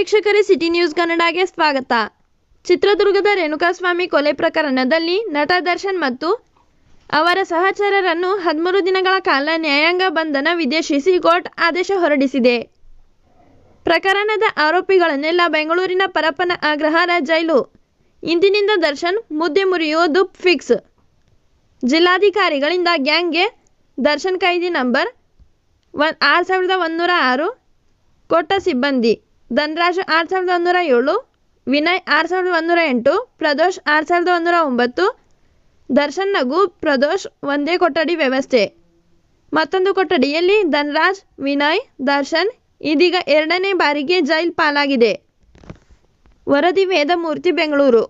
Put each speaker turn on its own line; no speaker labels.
ವೀಕ್ಷಕರೇ, city news ಕನ್ನಡಗೆ ಸ್ವಾಗತ. ಚಿತ್ರದುರ್ಗದ ರೇಣುಕಾಸ್ವಾಮಿ ಕೊಲೆ ಪ್ರಕರಣದಲ್ಲಿ ನಟ ದರ್ಶನ್ ಮತ್ತು ಅವರ ಸಹಚರರನ್ನು 13 ದಿನಗಳ ಕಾಲ ನ್ಯಾಯಾಂಗ ಬಂಧನ ವಿಧಿಸಿ ಕೋರ್ಟ್ ಆದೇಶ ಹೊರಡಿಸಿದೆ. ಪ್ರಕರಣದ ಆರೋಪಿಗಳನ್ನೆಲ್ಲ ಬೆಂಗಳೂರಿನ ಪರಪ್ಪನ ಅಗ್ರಹಾರ ಜೈಲು. ಇಂದಿನಿಂದ ದರ್ಶನ್ ಮುದ್ದೆ ಮುರಿಯುವುದು ಫಿಕ್ಸ್. ಜಿಲ್ಲಾಧಿಕಾರಿಗಳಿಂದ ಗ್ಯಾಂಗ್ಗೆ ದರ್ಶನ್ ಖೈದಿ ನಂಬರ್ 6106 ಕೊಟ್ಟ ಸಿಬ್ಬಂದಿ. ಧನರಾಜ್ 6107, ವಿನಯ್ 6108, ಪ್ರದೋಷ್ 6109. ದರ್ಶನ್ ನಗು ಪ್ರದೋಷ್ ಒಂದೇ ಕೊಠಡಿ ವ್ಯವಸ್ಥೆ. ಮತ್ತೊಂದು ಕೊಠಡಿಯಲ್ಲಿ ಧನರಾಜ್, ವಿನಯ್, ದರ್ಶನ್ ಇದೀಗ 2ನೇ ಬಾರಿಗೆ ಜೈಲ್ ಪಾಲಾಗಿದೆ. ವರದಿ ವೇದಮೂರ್ತಿ, ಬೆಂಗಳೂರು.